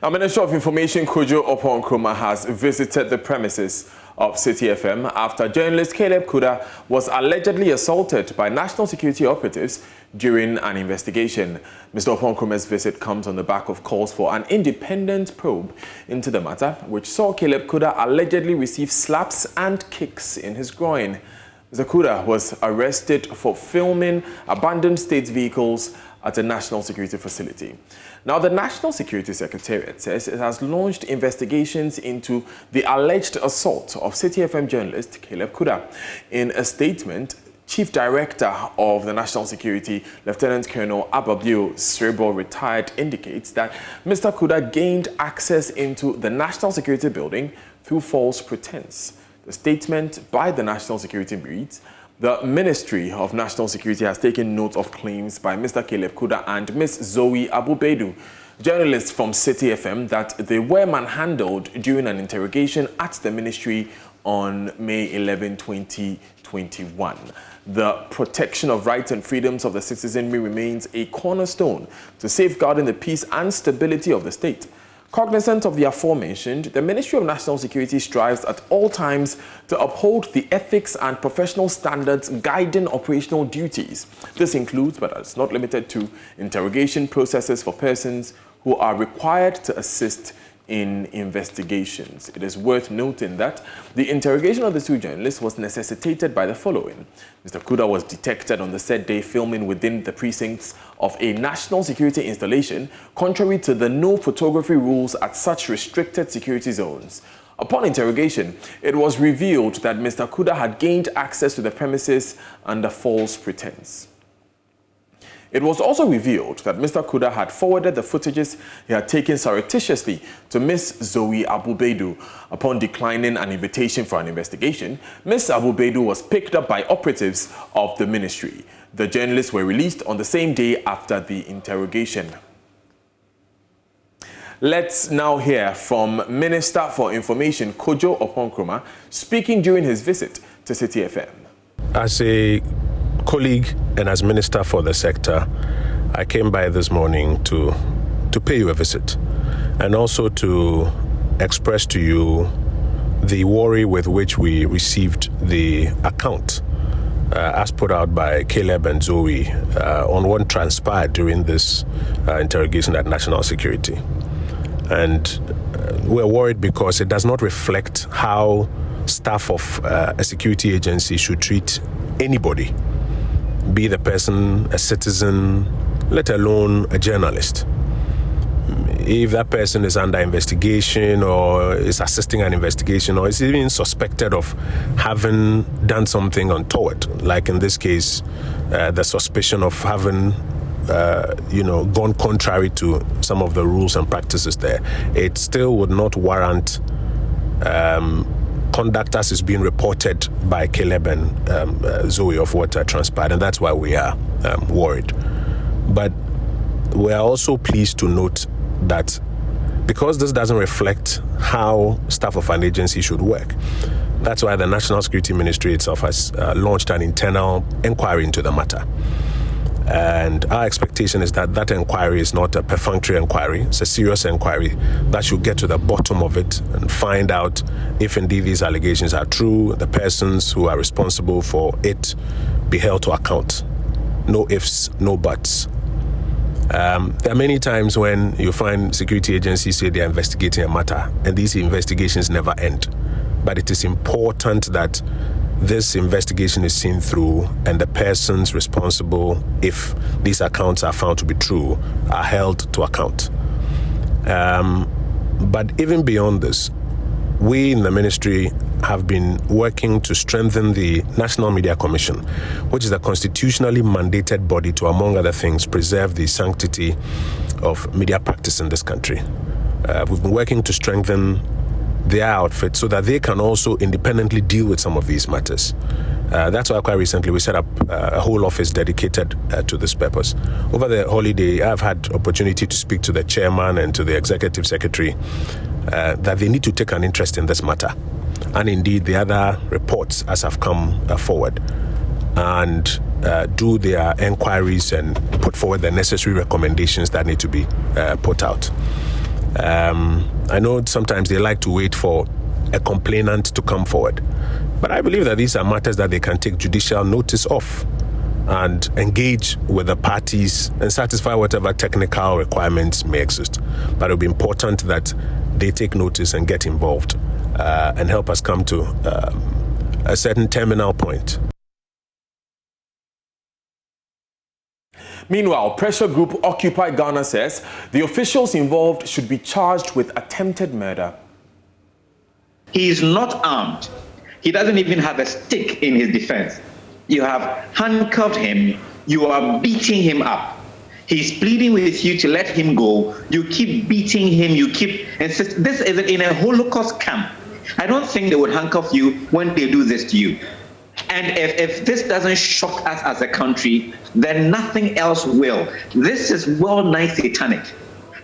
Our Minister of Information, Kojo Oppong-Nkrumah, has visited the premises of City FM after journalist Caleb Kuda was allegedly assaulted by national security operatives during an investigation. Mr. Oppong-Nkrumah's visit comes on the back of calls for an independent probe into the matter, which saw Caleb Kuda allegedly receive slaps and kicks in his groin. Mr. Kuda was arrested for filming abandoned state vehicles at a national security facility. Now, the National Security Secretariat says it has launched investigations into the alleged assault of City FM journalist Caleb Kuda. In a statement, Chief Director of the National Security, Lieutenant Colonel Ababio Srebo, retired, indicates that Mr. Kuda gained access into the National Security building through false pretense. The statement by the National Security reads, "The Ministry of National Security has taken note of claims by Mr. Caleb Kuda and Ms. Zoe Abubedu, journalists from City FM, that they were manhandled during an interrogation at the ministry on May 11, 2021. The protection of rights and freedoms of the citizenry remains a cornerstone to safeguarding the peace and stability of the state. Cognizant of the aforementioned, the Ministry of National Security strives at all times to uphold the ethics and professional standards guiding operational duties. This includes, but is not limited to, interrogation processes for persons who are required to assist in investigations." It is worth noting that the interrogation of the two journalists was necessitated by the following. Mr. Kuda was detected on the said day filming within the precincts of a national security installation, contrary to the no photography rules at such restricted security zones. Upon interrogation, it was revealed that Mr. Kuda had gained access to the premises under false pretense. It was also revealed that Mr. Kuda had forwarded the footages he had taken surreptitiously to Ms. Zoe Abubedu. Upon declining an invitation for an investigation, Ms. Abubedu was picked up by operatives of the ministry. The journalists were released on the same day after the interrogation. Let's now hear from Minister for Information, Kojo Oppong-Nkrumah, speaking during his visit to City FM. As a colleague and as minister for the sector, I came by this morning to pay you a visit and also to express to you the worry with which we received the account as put out by Caleb and Zoe on what transpired during this interrogation at National Security. And we're worried because it does not reflect how staff of a security agency should treat anybody, be the person a citizen, let alone a journalist. If that person is under investigation or is assisting an investigation or is even suspected of having done something untoward, like in this case, the suspicion of having gone contrary to some of the rules and practices there, it still would not warrant conduct as is being reported by Caleb and Zoe of what transpired, and that's why we are worried. But we are also pleased to note that because this doesn't reflect how staff of an agency should work, that's why the National Security Ministry itself has launched an internal inquiry into the matter. And our expectation is that that inquiry is not a perfunctory inquiry. It's a serious inquiry that should get to the bottom of it and find out if indeed these allegations are true, the persons who are responsible for it be held to account. No ifs, no buts. There are many times when you find security agencies say they are investigating a matter and these investigations never end. But it is important that this investigation is seen through and the persons responsible, if these accounts are found to be true, are held to account. But even beyond this, we in the ministry have been working to strengthen the National Media Commission, which is a constitutionally mandated body to, among other things, preserve the sanctity of media practice in this country. We've been working to strengthen their outfit so that they can also independently deal with some of these matters. That's why quite recently we set up a whole office dedicated to this purpose. Over the holiday, I've had opportunity to speak to the chairman and to the executive secretary that they need to take an interest in this matter, and indeed the other reports as have come forward, and do their inquiries and put forward the necessary recommendations that need to be put out. I know sometimes they like to wait for a complainant to come forward, but I believe that these are matters that they can take judicial notice of and engage with the parties and satisfy whatever technical requirements may exist. But it will be important that they take notice and get involved and help us come to a certain terminal point. Meanwhile, pressure group Occupy Ghana says the officials involved should be charged with attempted murder. He is not armed. He doesn't even have a stick in his defense. You have handcuffed him. You are beating him up. He's pleading with you to let him go. You keep beating him. You keep insisting. This is in a Holocaust camp. I don't think they would handcuff you when they do this to you. And if this doesn't shock us as a country, then nothing else will. This is well-nigh satanic.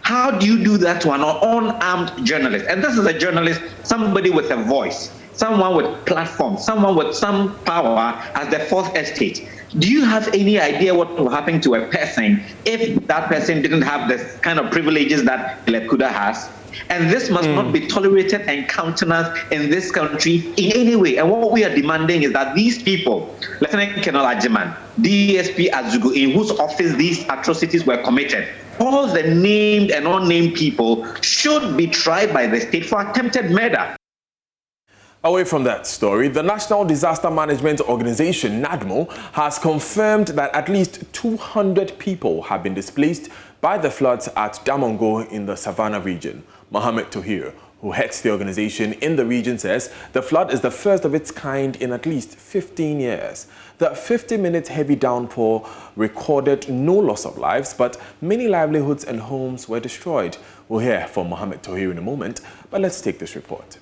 How do you do that to an unarmed journalist? And this is a journalist, somebody with a voice, someone with platform, someone with some power as the fourth estate. Do you have any idea what will happen to a person if that person didn't have the kind of privileges that Caleb Kuda has? And this must not be tolerated and countenanced in this country in any way. And what we are demanding is that these people, Lieutenant Colonel Ajiman, DSP Azugu, in whose office these atrocities were committed, all the named and unnamed people should be tried by the state for attempted murder. Away from that story, the National Disaster Management Organization, NADMO, has confirmed that at least 200 people have been displaced by the floods at Damongo in the Savannah region. Mohammed Tohir, who heads the organization in the region, says the flood is the first of its kind in at least 15 years. The 50-minute heavy downpour recorded no loss of lives, but many livelihoods and homes were destroyed. We'll hear from Mohammed Tohir in a moment, but let's take this report.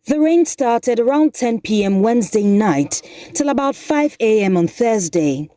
The rain started around 10 p.m. Wednesday night till about 5 a.m. on Thursday.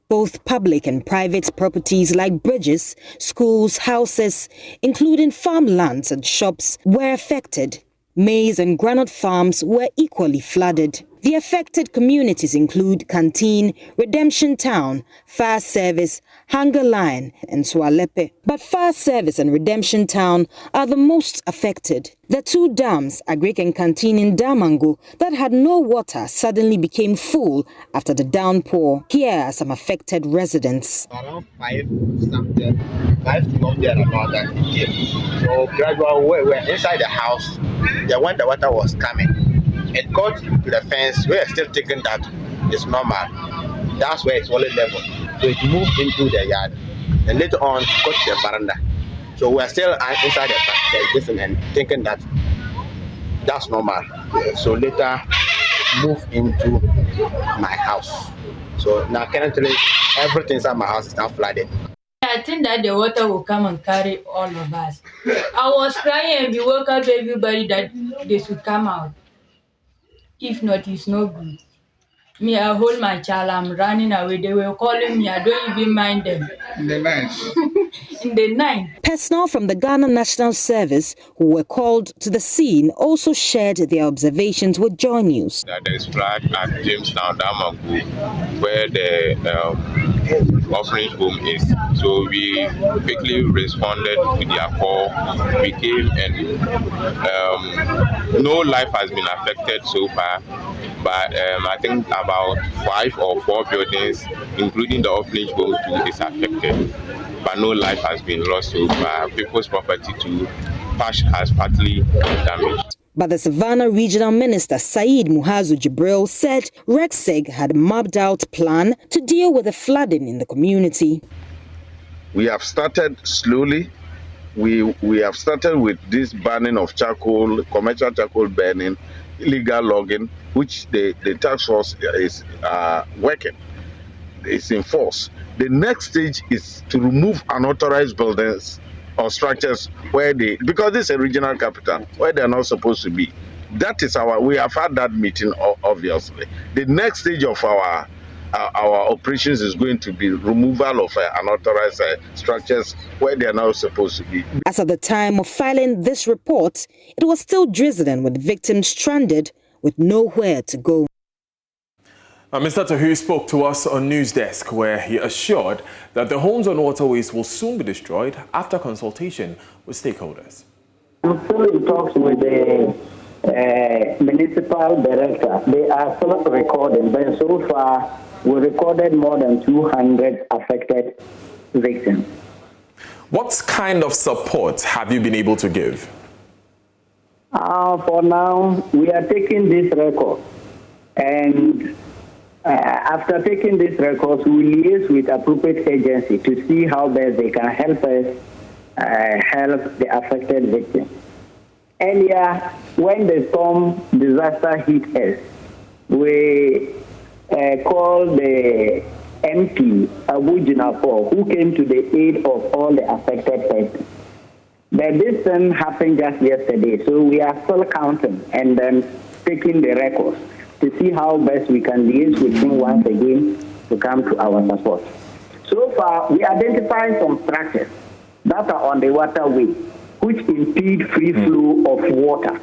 Both public and private properties like bridges, schools, houses, including farmlands and shops, were affected. Maize and granite farms were equally flooded. The affected communities include Canteen, Redemption Town, Fire Service, Hunger Line, and Swalepe. But Fire Service and Redemption Town are the most affected. The two dams, Agric and Canteen in Damongo, that had no water suddenly became full after the downpour. Here are some affected residents. Around 5 something, 5 to there about that it came. So gradually we were inside the house. Then when the water was coming, it got to the fence. We are still thinking that it's normal. That's where it's only level. So it moved into the yard. And later on, got to the veranda. So we are still inside the and thinking that that's normal. So later, moved into my house. So now currently, everything inside my house is now flooded. I think that the water will come and carry all of us. I was crying and we woke up everybody that they should come out. If not, it's no good. Me, I hold my child, I'm running away. They were calling me, I don't even mind them. In the night. In the night. Personnel from the Ghana National Service who were called to the scene also shared their observations with Joy News. There is flood at Jamestown, Damongo, where the orphanage home is. So we quickly responded to their call. We came and no life has been affected so far, but I think about 5 or 4 buildings, including the orphanage home too, is affected. But no life has been lost so far. People's property too has partly damaged. But the Savannah Regional Minister Said Muhazu Jibril said RECSEG had mapped out a plan to deal with the flooding in the community. We have started slowly. We have started with this burning of charcoal, commercial charcoal burning, illegal logging, which the task force is working. It's in force. The next stage is to remove unauthorized buildings or structures where because this is a regional capital, where they're not supposed to be. That is we have had that meeting, obviously. The next stage of our operations is going to be removal of unauthorized structures where they are not supposed to be. As at the time of filing this report, it was still drizzling with victims stranded with nowhere to go. Mr. Tahu spoke to us on News Desk, where he assured that the homes on waterways will soon be destroyed after consultation with stakeholders. I'm still in talks with the municipal director. They are still recording, but so far we recorded more than 200 affected victims. What kind of support have you been able to give? For now, we are taking this record, and after taking this record, we liaise with appropriate agency to see how best they can help us help the affected victims. Earlier, when the storm disaster hit us, we called the MP, Abu Jinapor, who came to the aid of all the affected persons. But this thing happened just yesterday, so we are still counting and then taking the records to see how best we can liaise with him once again to come to our support. So far, we identified some structures that are on the waterway, which impede free flow of water.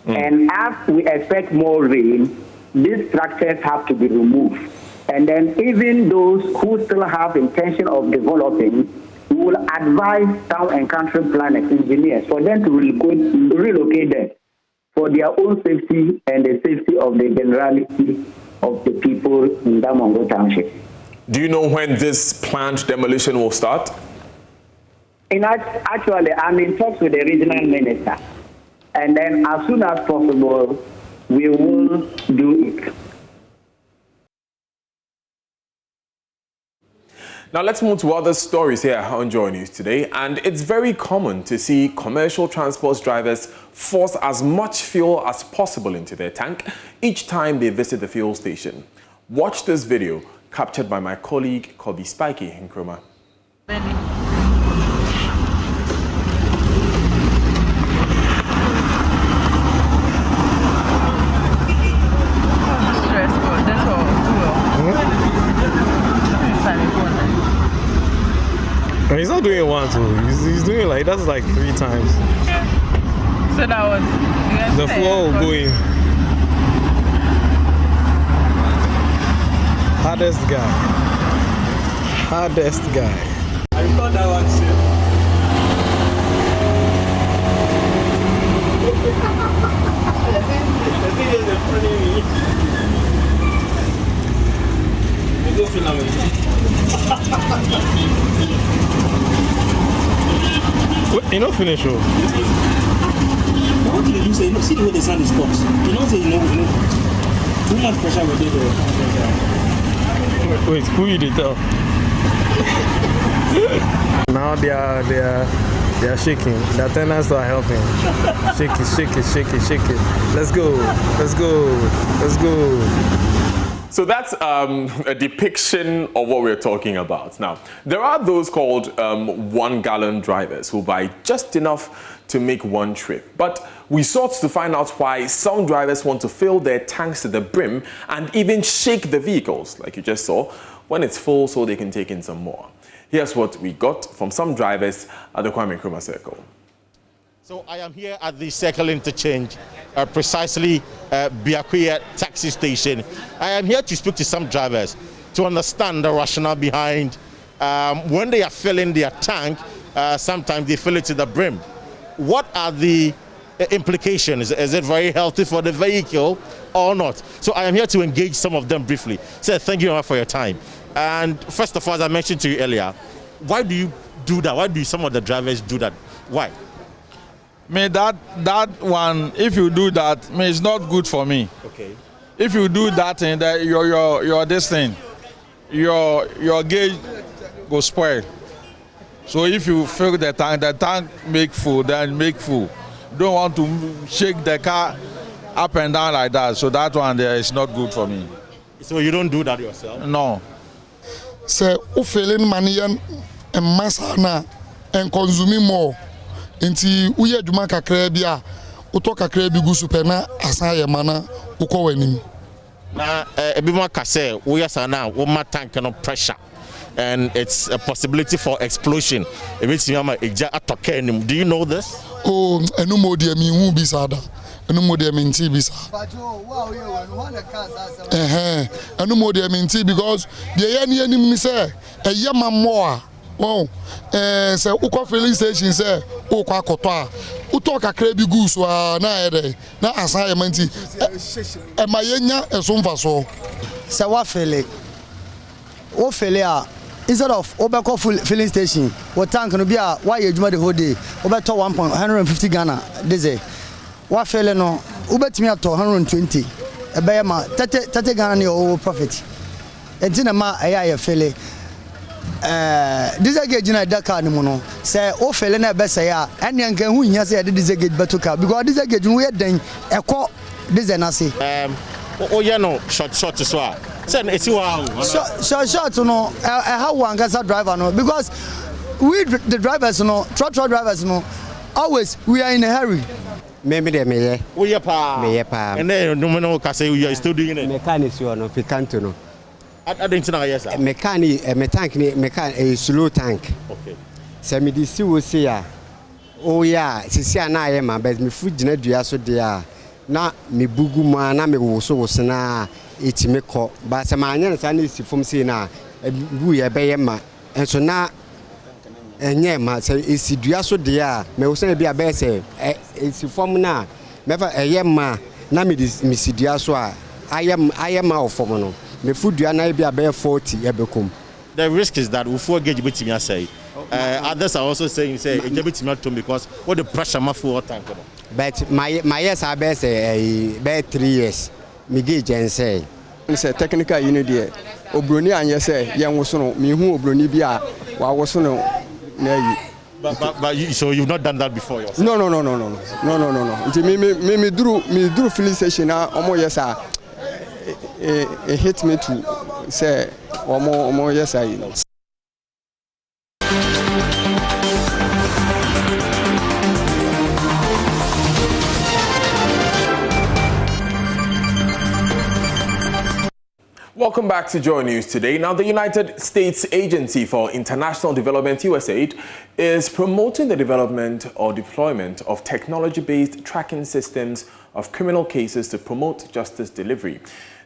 And as we expect more rain, these structures have to be removed. And then even those who still have intention of developing, we will advise town and country planners, engineers, for them to relocate them for their own safety and the safety of the generality of the people in Damongo Township. Do you know when this planned demolition will start? Actually, I'm in talks with the regional minister. And then as soon as possible, we will do it. Now let's move to other stories here on Joy News today. And it's very common to see commercial transport drivers force as much fuel as possible into their tank each time they visit the fuel station. Watch this video captured by my colleague Kobe Spiky in Nkrumah. He's not doing it once, he's doing it like that's like 3 times. So that was the flow going. Hardest guy. I thought that was it. The thing is funny me. You go film you know finish oh. What do you say? See the way the sun is stops. You know say you know too much pressure will do the wait, who you did tell? Now they are shaking. The attendants are helping. Shake it. Let's go. So that's a depiction of what we're talking about. Now, there are those called 1-gallon drivers who buy just enough to make one trip. But we sought to find out why some drivers want to fill their tanks to the brim and even shake the vehicles, like you just saw, when it's full so they can take in some more. Here's what we got from some drivers at the Kwame Nkrumah Circle. So I am here at the Circle Interchange, precisely Biakuya taxi station. I am here to speak to some drivers to understand the rationale behind when they are filling their tank, sometimes they fill it to the brim. What are the implications? Is it very healthy for the vehicle or not? So I am here to engage some of them briefly. So thank you very much for your time. And first of all, as I mentioned to you earlier, why do you do that? Why do some of the drivers do that? Why? That one, if you do that, it's not good for me. Okay. If you do that and your this thing, your gauge go spoil. So if you fill the tank make full, then make full. Don't want to shake the car up and down like that. So that one there is not good for me. So you don't do that yourself? No. So you feeling money and masana and consuming more. Inti uye juma kakra bia uto kakra bi gu super na asan ye mana ukọ wanim na ebi mo ka say we sana wo ma tank no pressure and it's a possibility for explosion. Do you know this? Oh, enu mo de mi hu bi sada. enu mo de menti bisa enu mo de menti because the ye ni anim ni say eye mammo a wow say ukọ filling station say ukọ akoto a uto kakra bi gu so na ede na asan ye menti e ma yenya eso mfaso say wa fele a instead of Obeko filling station, what tank no be a why you the whole day, Obeto 150 Ghana, this what fell no, Ubet me to 120, a bayama, 30 Ghana over profit. And Tinama, a fele. This a gauge in a Dakar, no, say, oh, Felena Bessaya, and young who has said this a gauge Batuka, because this a gauge we had then a call this and I say, oh, yeah, no, short as well. Short, no. How one gets a driver, no, because we the drivers, no, truck drivers, no, always we are in a hurry. Maybe they may, we are pa, and then no one can say we are still doing it. Mechanics, you know, Picanto. I didn't know, yes, mechanic, a slow tank. Okay. Semi this will say, oh, yeah, Sisia and I am, but me food dinner, do so dear. Na me bugu ma na me wo so na etime kọ ba se ma anya na sa na esifom sei na bu ye be ye ma enso na enye ma se esidua so de a me wo se na bia be se esifom na me fa eye ma na me sidua so a ayema ofom no me fudua na bia be 40 e be kom. The risk is that before gauge betimi say others are also saying say e betimi to because what the pressure ma for tank. But my years are best 3 years. Me gauge and say technical unit obroni anye say yen wo so no me hu obroni bi a wa wo so no na yi. But so you've not done that before yourself? No. Nti me duru filling station na omo yes a it hit me to say omo yes a. Welcome back to Joy News today. Now, the United States Agency for International Development, USAID, is promoting the development or deployment of technology-based tracking systems of criminal cases to promote justice delivery.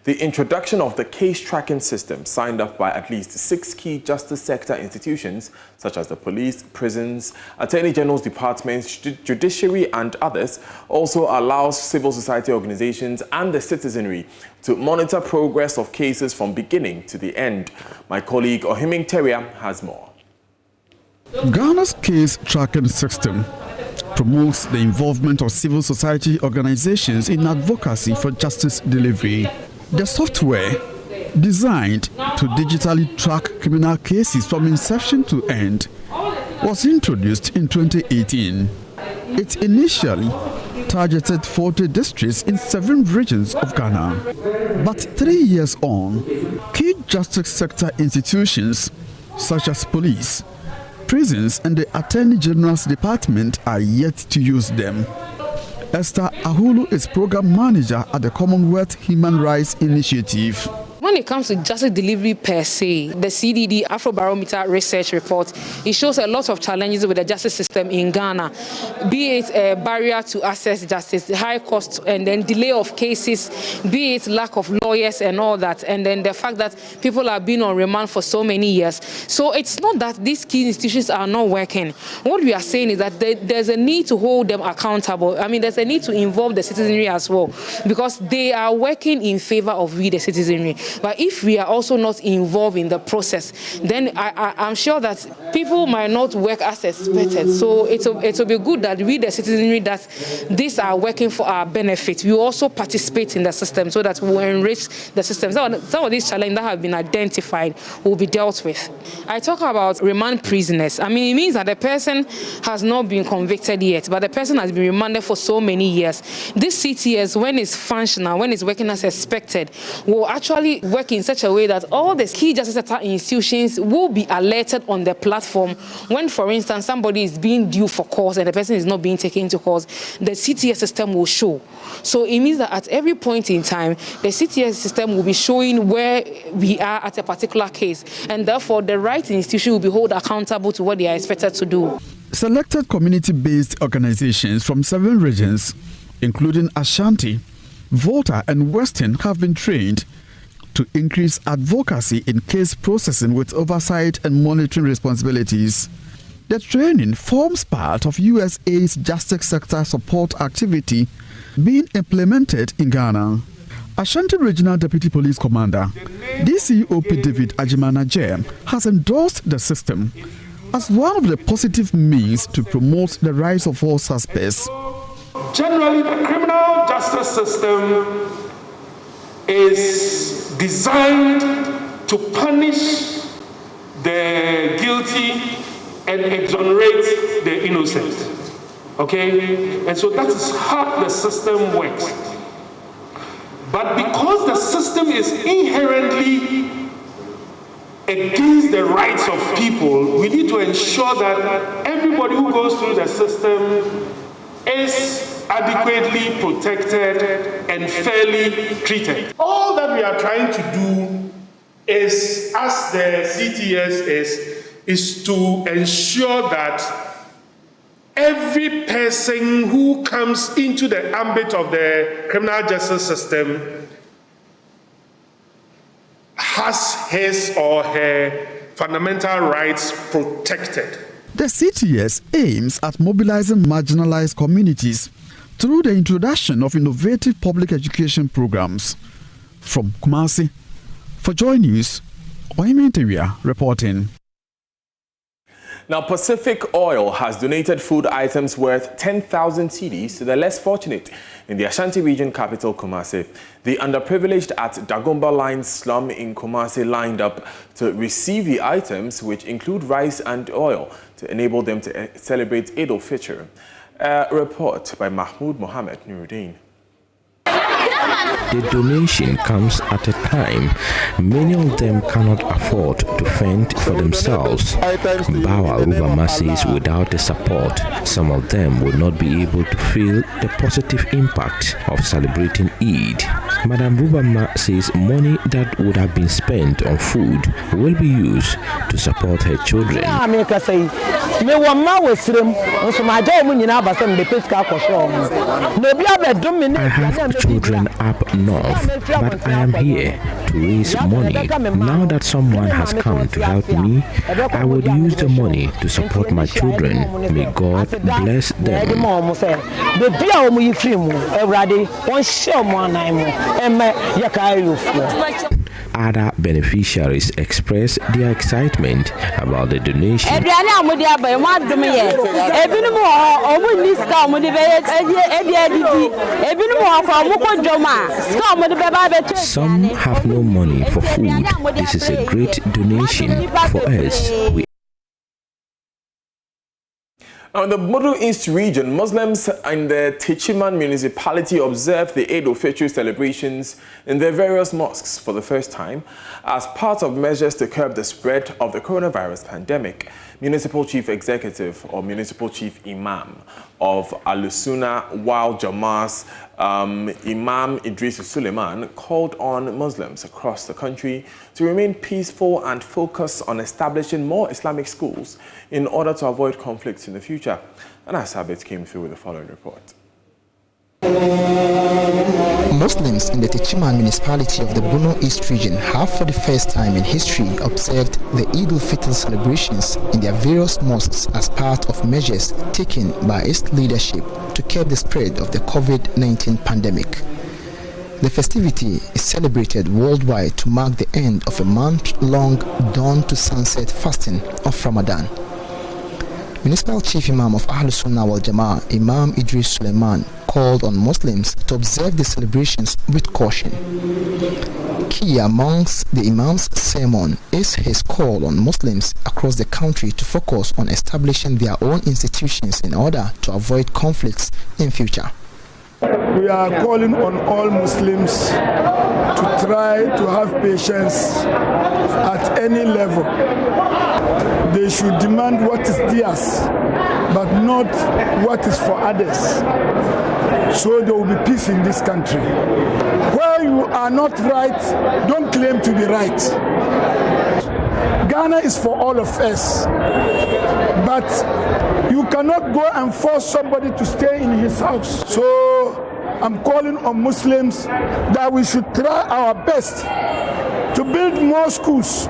The introduction of the case tracking system, signed off by at least 6 key justice sector institutions, such as the police, prisons, attorney general's departments, judiciary, and others, also allows civil society organizations and the citizenry to monitor progress of cases from beginning to the end. My colleague Ohiming Teria has more. Ghana's case tracking system promotes the involvement of civil society organizations in advocacy for justice delivery. The software, designed to digitally track criminal cases from inception to end, was introduced in 2018. It initially targeted 40 districts in 7 regions of Ghana. But 3 years on, key justice sector institutions such as police, prisons, and the Attorney General's Department are yet to use them. Esther Ahulu is program manager at the Commonwealth Human Rights Initiative. When it comes to justice delivery per se, the CDD Afrobarometer research report, it shows a lot of challenges with the justice system in Ghana, be it a barrier to access justice, high cost, and then delay of cases, be it lack of lawyers and all that, and then the fact that people are being on remand for so many years. So it's not that these key institutions are not working. What we are saying is that there's a need to hold them accountable. I mean, there's a need to involve the citizenry as well, because they are working in favor of we, the citizenry. But if we are also not involved in the process, then I'm sure that people might not work as expected. So it will be good that we, the citizenry, that these are working for our benefit. We also participate in the system so that we will enrich the system. Some of these challenges that have been identified will be dealt with. I talk about remand prisoners. I mean, it means that the person has not been convicted yet, but the person has been remanded for so many years. This CTS, when it's functional, when it's working as expected, will actually work in such a way that all the key justice sector institutions will be alerted on the platform when, for instance, somebody is being due for cause and the person is not being taken into cause. The CTS system will show. So it means that at every point in time, the CTS system will be showing where we are at a particular case, and therefore the right institution will be held accountable to what they are expected to do. Selected community-based organizations from 7 regions including Ashanti, Volta and Western, have been trained to increase advocacy in case processing with oversight and monitoring responsibilities. The training forms part of USA's justice sector support activity being implemented in Ghana. Ashanti Regional Deputy Police Commander, DCOP David Ajimanaje, has endorsed the system as one of the positive means to promote the rights of all suspects. Generally, the criminal justice system is designed to punish the guilty and exonerate the innocent. Okay? And so that is how the system works. But because the system is inherently against the rights of people, we need to ensure that everybody who goes through the system is adequately protected and fairly treated. All that we are trying to do is, as the CTS is to ensure that every person who comes into the ambit of the criminal justice system has his or her fundamental rights protected. The CTS aims at mobilizing marginalized communities through the introduction of innovative public education programs. From Kumasi, for Joy News, Oyemi reporting. Now, Pacific Oil has donated food items worth 10,000 cedis to the less fortunate in the Ashanti region capital, Kumasi. The underprivileged at Dagomba Line slum in Kumasi lined up to receive the items, which include rice and oil, to enable them to celebrate Eid al-Fitr. A report by Mahmoud Mohammed Nuruddin. The donation comes at a time many of them cannot afford to fend for themselves. Bawa Rubama says without the support, some of them will not be able to feel the positive impact of celebrating Eid. Madam Rubama says money that would have been spent on food will be used to support her children. I have children up north, but I am here to raise money. Now that someone has come to help me, I would use the money to support my children. May God bless them. Other beneficiaries expressed their excitement about the donation. Some have no money for food. This is a great donation for us. In the Middle East region, Muslims in the Techiman municipality observed the Eid al-Fitr celebrations in their various mosques for the first time as part of measures to curb the spread of the coronavirus pandemic. Municipal Chief Executive or Municipal Chief Imam of Al-Sunnah Wal Jama'ah's Imam Idris Suleiman called on Muslims across the country to remain peaceful and focus on establishing more Islamic schools in order to avoid conflicts in the future. And Asabit came through with the following report. Muslims in the Techiman municipality of the Borno East region have for the first time in history observed the Eid al-Fitr celebrations in their various mosques as part of measures taken by its leadership to curb the spread of the COVID-19 pandemic. The festivity is celebrated worldwide to mark the end of a month-long dawn to sunset fasting of Ramadan. Municipal Chief Imam of Al-Sunnah Wal Jama'ah, Imam Idris Suleiman, called on Muslims to observe the celebrations with caution. Key amongst the Imam's sermon is his call on Muslims across the country to focus on establishing their own institutions in order to avoid conflicts in future. We are calling on all Muslims to try to have patience at any level. They should demand what is theirs, but not what is for others. So there will be peace in this country. Where you are not right, don't claim to be right. Ghana is for all of us, but you cannot go and force somebody to stay in his house. So I'm calling on Muslims that we should try our best to build more schools.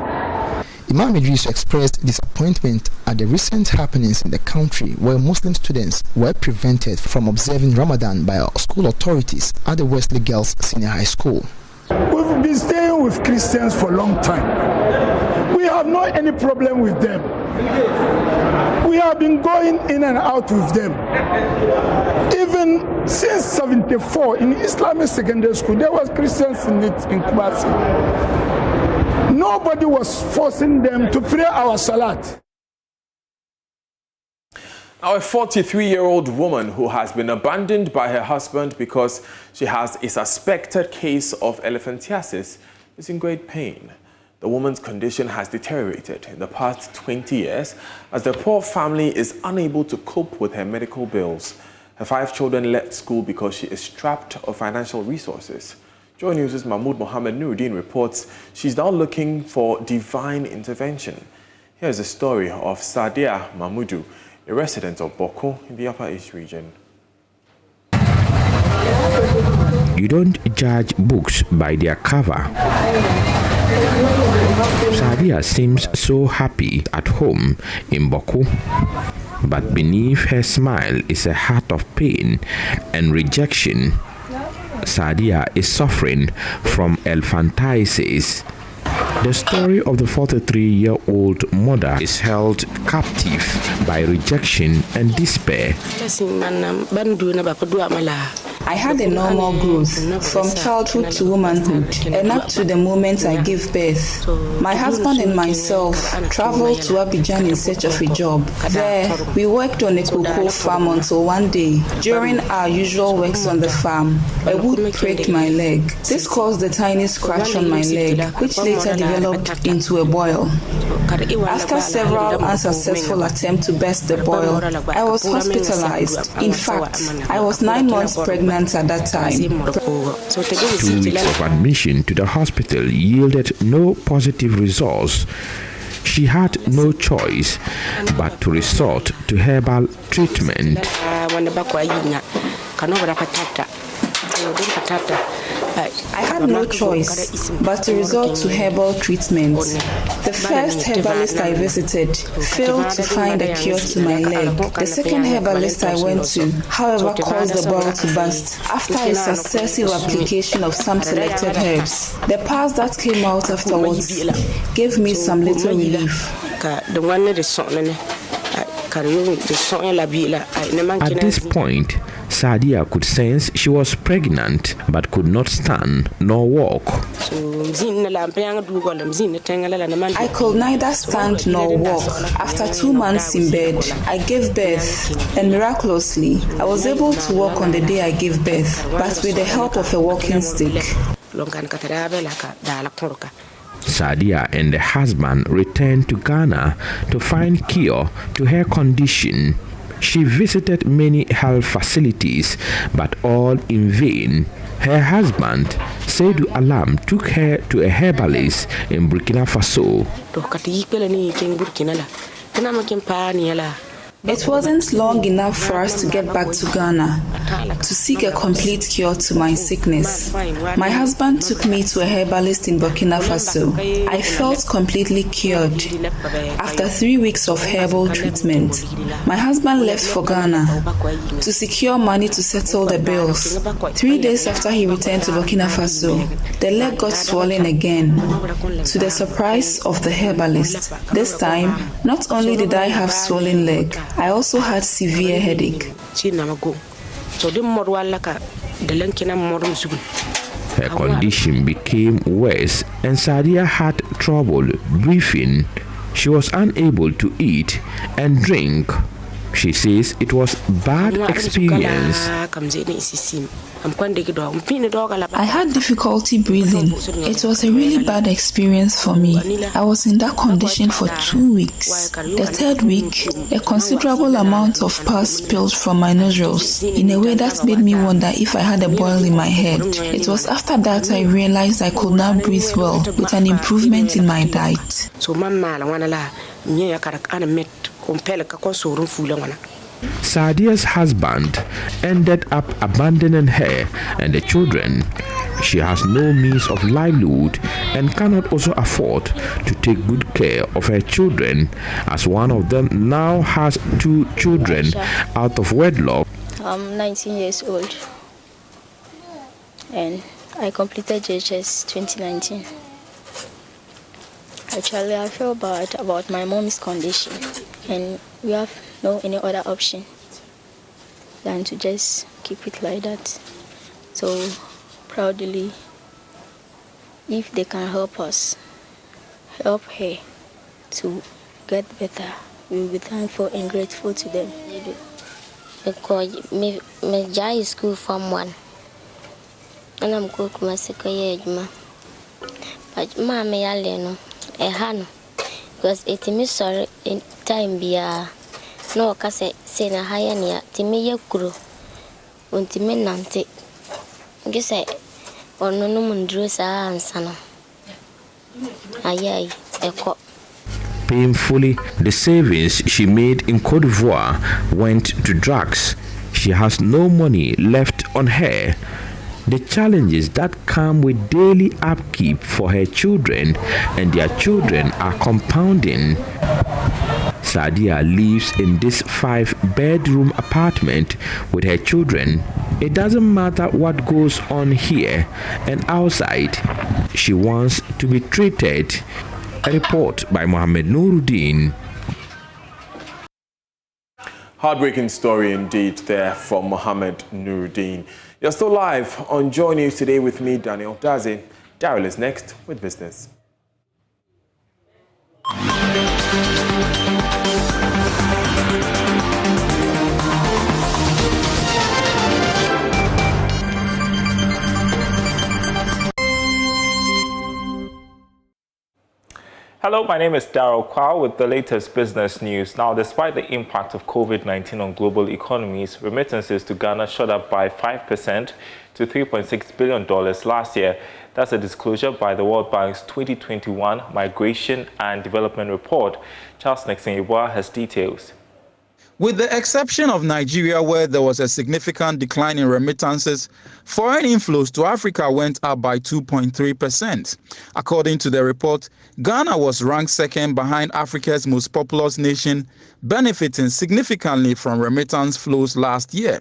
Imam Idris expressed disappointment at the recent happenings in the country where Muslim students were prevented from observing Ramadan by school authorities at the Wesley Girls Senior High School. We've been staying with Christians for a long time. We have not any problem with them. We have been going in and out with them. Even since 74 in Islamic secondary school, there was Christians in Kumasi. Nobody was forcing them to pray our salat. Now, a 43-year-old woman who has been abandoned by her husband because she has a suspected case of elephantiasis is in great pain. The woman's condition has deteriorated in the past 20 years as the poor family is unable to cope with her medical bills. Her 5 children left school because she is strapped of financial resources. Joy News' Mahmoud Mohammed Nuruddin reports she's now looking for divine intervention. Here's the story of Sadia Mahmoudou, a resident of Boko in the Upper East region. You don't judge books by their cover. Sadia seems so happy at home in Boko, but beneath her smile is a heart of pain and rejection. Sadia is suffering from elephantiasis. The story of the 43-year-old mother is held captive by rejection and despair. I had a normal growth from childhood to womanhood and up to the moment I gave birth. My husband and myself traveled to Abidjan in search of a job. There, we worked on a cocoa farm until one day, during our usual works on the farm, a wood pricked my leg. This caused a tiny scratch on my leg, which later developed into a boil. After several unsuccessful attempts to burst the boil, I was hospitalized. In fact, I was 9 months pregnant at that time. 2 weeks of admission to the hospital yielded no positive results. She had no choice but to resort to herbal treatment. I had no choice but to resort to herbal treatment. The first herbalist I visited failed to find a cure to my leg. The second herbalist I went to, however, caused the boil to burst after a successive application of some selected herbs. The pus that came out afterwards gave me some little relief. At this point, Sadia could sense she was pregnant but could not stand nor walk. I could neither stand nor walk. After 2 months in bed, I gave birth, and miraculously, I was able to walk on the day I gave birth, but with the help of a walking stick. Sadia and the husband returned to Ghana to find cure to her condition. She visited many health facilities, but all in vain. Her husband, Seydou Alam, took her to a herbalist in Burkina Faso. It wasn't long enough for us to get back to Ghana to seek a complete cure to my sickness. My husband took me to a herbalist in Burkina Faso. I felt completely cured. After 3 weeks of herbal treatment, my husband left for Ghana to secure money to settle the bills. 3 days after he returned to Burkina Faso, the leg got swollen again. To the surprise of the herbalist, this time, not only did I have swollen leg, I also had severe headache. Her condition became worse and Sadia had trouble breathing. She was unable to eat and drink. She says it was bad experience. I had difficulty breathing. It was a really bad experience for me. I was in that condition for 2 weeks. The 3rd week, a considerable amount of pus spilled from my nostrils in a way that made me wonder if I had a boil in my head. It was after that I realized I could now breathe well with an improvement in my diet. Sadia's husband ended up abandoning her and the children. She has no means of livelihood and cannot also afford to take good care of her children, as one of them now has 2 children out of wedlock. I'm 19 years old and I completed JHS 2019. Actually, I feel bad about my mom's condition and we have no any other option than to just keep it like that. So proudly, if they can help us, help her to get better, we will be thankful and grateful to them. Because me jai school from 1, and I'm going to my second but mamma yaleno a han because it is sorry in time be no case say na higher near Timmy Yakuru untimen nante. Guess I or no mundress and sana. Ayay, a cop. Painfully, the savings she made in Cote d'Ivoire went to drugs. She has no money left on her. The challenges that come with daily upkeep for her children and their children are compounding. Sadia lives in this 5-bedroom apartment with her children. It doesn't matter what goes on here and outside. She wants to be treated. A report by Mohammed Nuruddin. Heartbreaking story indeed there from Mohammed Nuruddin. You're still live on Joy News today with me, Daniel Daze. Daryl is next with business. Hello, my name is Daryl Kwao with the latest business news. Now, despite the impact of COVID-19 on global economies, remittances to Ghana shot up by 5% to $3.6 billion last year. That's a disclosure by the World Bank's 2021 Migration and Development Report. Charles Nexon-Yeboah has details. With the exception of Nigeria, where there was a significant decline in remittances, foreign inflows to Africa went up by 2.3%. According to the report, Ghana was ranked second behind Africa's most populous nation, benefiting significantly from remittance flows last year.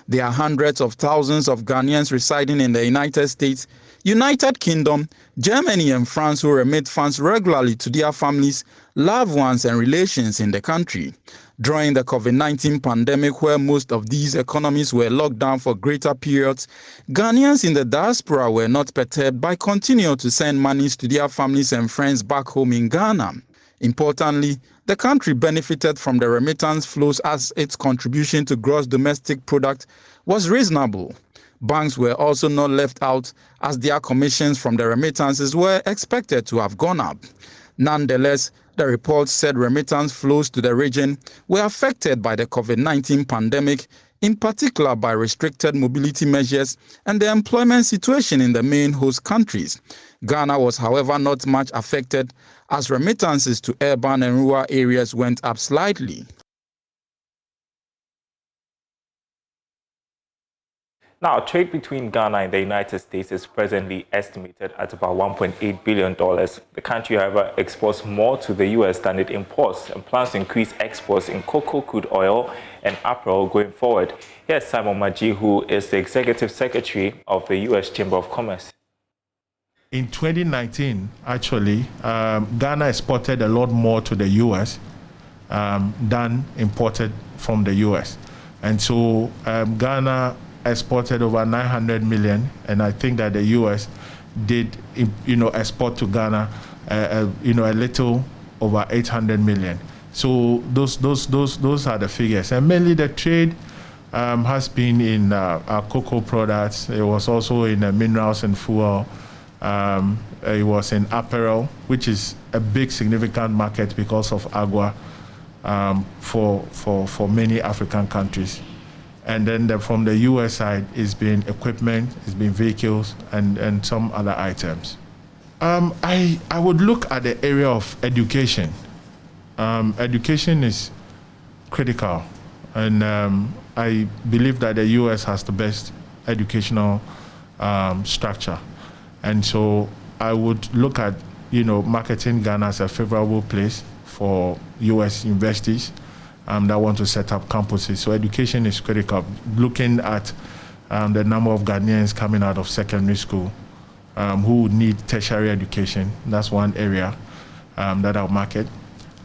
There are hundreds of thousands of Ghanaians residing in the United States, United Kingdom, Germany and France who remit funds regularly to their families, loved ones and relations in the country. During the COVID-19 pandemic, where most of these economies were locked down for greater periods, Ghanaians in the diaspora were not perturbed by continuing to send monies to their families and friends back home in Ghana. Importantly, the country benefited from the remittance flows as its contribution to gross domestic product was reasonable. Banks were also not left out as their commissions from the remittances were expected to have gone up. Nonetheless, the report said remittance flows to the region were affected by the COVID-19 pandemic, in particular by restricted mobility measures and the employment situation in the main host countries. Ghana was, however, not much affected as remittances to urban and rural areas went up slightly. Now, trade between Ghana and the United States is presently estimated at about $1.8 billion. The country, however, exports more to the U.S. than it imports and plans to increase exports in cocoa, crude oil, and apparel going forward. Here's Simon Maji, who is the Executive Secretary of the U.S. Chamber of Commerce. In 2019, actually, Ghana exported a lot more to the U.S. Than imported from the U.S. And so Ghana exported over 900 million, and I think that the U.S. did, export to Ghana, a little over 800 million. So those are the figures, and mainly the trade has been in our cocoa products. It was also in minerals and fuel. It was in apparel, which is a big significant market because of agua for many African countries. And then from the U.S. side, it's been equipment, it's been vehicles, and some other items. I would look at the area of education. Education is critical And I believe that the U.S. has the best educational structure. And so I would look at, marketing Ghana as a favorable place for U.S. universities that want to set up campuses. So education is critical. Looking at the number of Ghanaians coming out of secondary school who need tertiary education, that's one area that I'll market.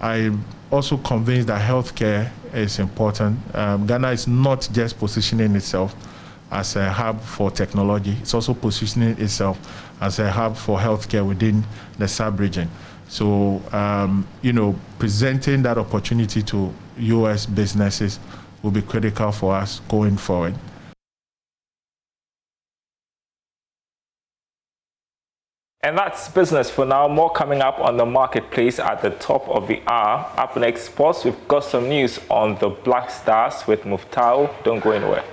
I'm also convinced that healthcare is important. Ghana is not just positioning itself as a hub for technology, it's also positioning itself as a hub for healthcare within the sub-region. So, presenting that opportunity to U.S. businesses will be critical for us going forward. And that's business for now. More coming up on the marketplace at the top of the hour. Up next, sports. We've got some news on the Black Stars with Muftau. Don't go anywhere.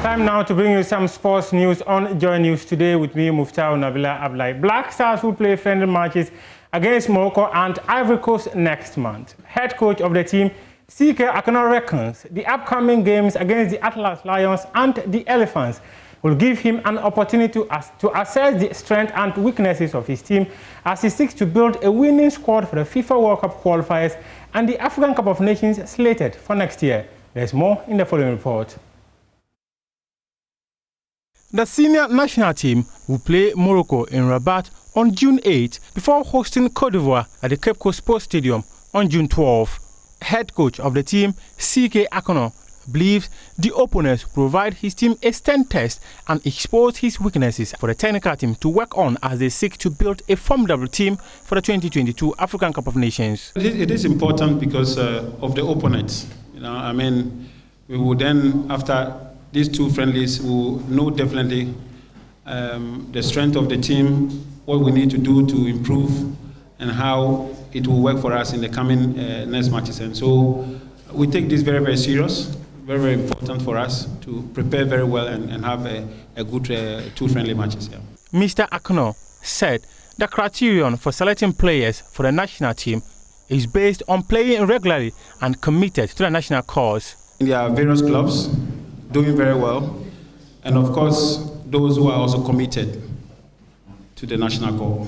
Time now to bring you some sports news on Joy News today with me, Muftau Nabila Ablai. Black Stars will play friendly matches against Morocco and Ivory Coast next month. Head coach of the team, CK Akono, reckons the upcoming games against the Atlas Lions and the Elephants will give him an opportunity to assess the strengths and weaknesses of his team as he seeks to build a winning squad for the FIFA World Cup qualifiers and the African Cup of Nations slated for next year. There's more in the following report. The senior national team will play Morocco in Rabat on June 8 before hosting Cote d'Ivoire at the Cape Coast Sports Stadium on June 12. Head coach of the team, CK Akono, believes the opponents provide his team a stern test and expose his weaknesses for the technical team to work on as they seek to build a formidable team for the 2022 African Cup of Nations. It is important because of the opponents. We will then, after these two friendlies, will know definitely the strength of the team, what we need to do to improve, and how it will work for us in the coming next matches. And so we take this very, very serious, very, very important for us to prepare very well and have a good two friendly matches. Yeah. Mr. Akono said the criterion for selecting players for the national team is based on playing regularly and committed to the national cause. There are various clubs doing very well, and of course those who are also committed to the national goal.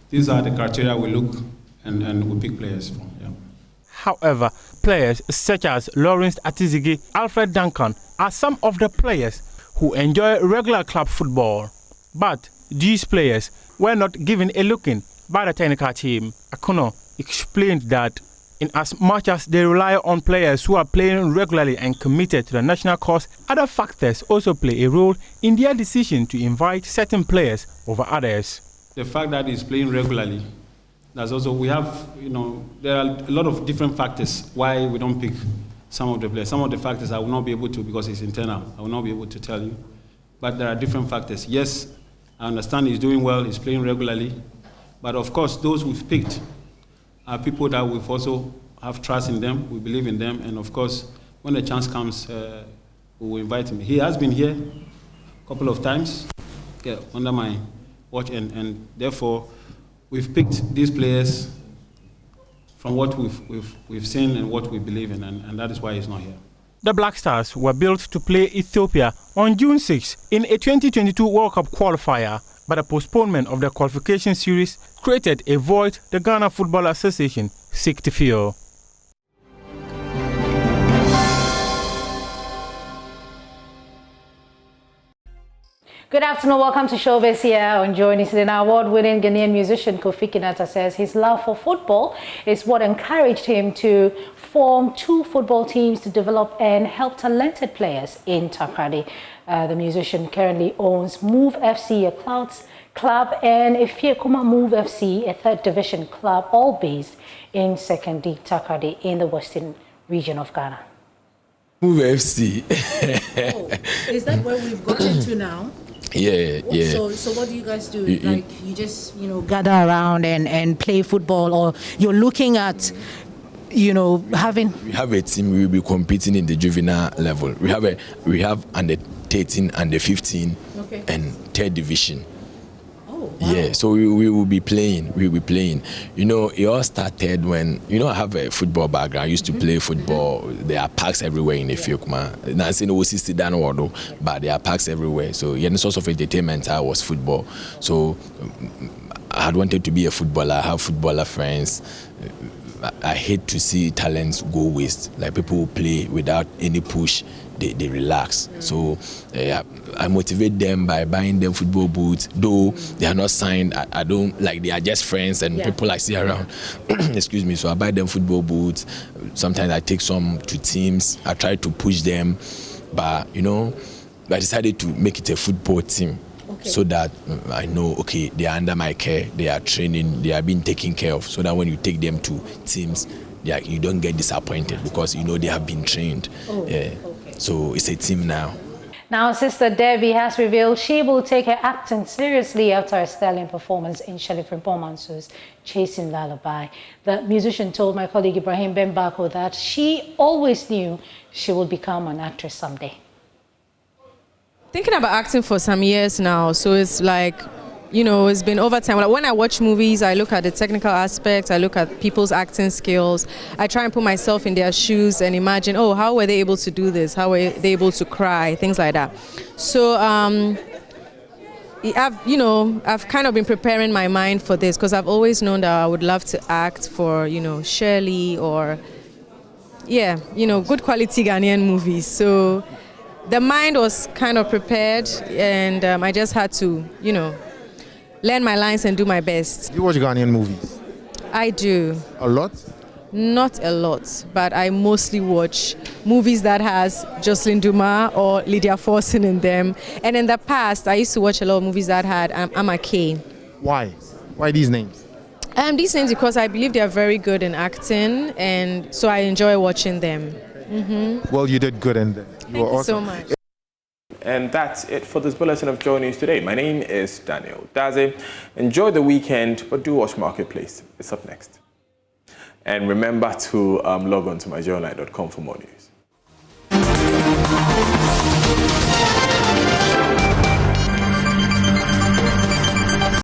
These are the criteria we look and we pick players from. Yeah. However, players such as Lawrence Atizigi, Alfred Duncan are some of the players who enjoy regular club football. But these players were not given a look-in by the technical team. Akono explained that in as much as they rely on players who are playing regularly and committed to the national cause, other factors also play a role in their decision to invite certain players over others. The fact that he's playing regularly, that's also, there are a lot of different factors why we don't pick some of the players. Some of the factors I will not be able to because it's internal. I will not be able to tell you. But there are different factors. Yes, I understand he's doing well, he's playing regularly. But of course, those we've picked are people that we've also have trust in them, we believe in them, and of course, when the chance comes, we will invite him. He has been here a couple of times under my watch, and therefore, we've picked these players from what we've seen and what we believe in, and that is why he's not here. The Black Stars were built to play Ethiopia on June 6 in a 2022 World Cup qualifier, but a postponement of the qualification series created a void the Ghana Football Association seek to fill. Good afternoon, welcome to Showbiz here on Joy News. An award-winning Ghanaian musician Kofi Kinata says his love for football is what encouraged him to form two football teams to develop and help talented players in Takoradi. The musician currently owns Move FC, a Clouds club, and Efiekoma Move FC, a third division club, all based in Secondary Takoradi in the western region of Ghana. Move FC. Oh, is that where we've gotten to now? Yeah. So what do you guys do? You just gather around and play football, or you're looking at you know, having? We have a team. We will be competing in the juvenile level. We have under 13, under 15, okay, and 3rd division. Wow. Yeah, so we will be playing. We will be playing. You know, it all started when, you know, I have a football background. I used to play football. There are parks everywhere in the field, man. Now I say no, but there are parks everywhere. So the source of entertainment was football. So I had wanted to be a footballer. I have footballer friends. I hate to see talents go waste. Like people who play without any push, they relax. So I motivate them by buying them football boots. Though they are not signed, I don't, like, they are just friends and people I see around. Excuse me. So I buy them football boots. Sometimes I take some to teams. I try to push them, but you know, I decided to make it a football team. Okay. So that I know, okay, they are under my care, they are training, they are being taken care of, so that when you take them to teams, you don't get disappointed because you know they have been trained. Okay. So it's a team now. Now, Sister Debbie has revealed she will take her acting seriously after a sterling performance in Shelley Frimpong Mansour's Chasing Lullaby. The musician told my colleague Ibrahim Bembako that she always knew she would become an actress someday. Thinking about acting for some years now, so it's like, you know, it's been over time. Like when I watch movies, I look at the technical aspects, I look at people's acting skills, I try and put myself in their shoes and imagine, oh, how were they able to do this? How were they able to cry? Things like that. So I've kind of been preparing my mind for this because I've always known that I would love to act for, you know, Shirley or, yeah, you know, good quality Ghanaian movies. So the mind was kind of prepared, and I just had to, you know, learn my lines and do my best. You watch Ghanaian movies? I do. A lot? Not a lot, but I mostly watch movies that has Jocelyn Duma or Lydia Forson in them. And in the past, I used to watch a lot of movies that had Amma Kane. Why? Why these names? These names because I believe they are very good in acting, and so I enjoy watching them. Mm-hmm. Well, you did good in them. Thank you awesome. So much. And that's it for this bulletin of Joy News today. My name is Daniel Daze. Enjoy the weekend, but do watch Marketplace. It's up next. And remember to log on to myjoyonline.com for more news.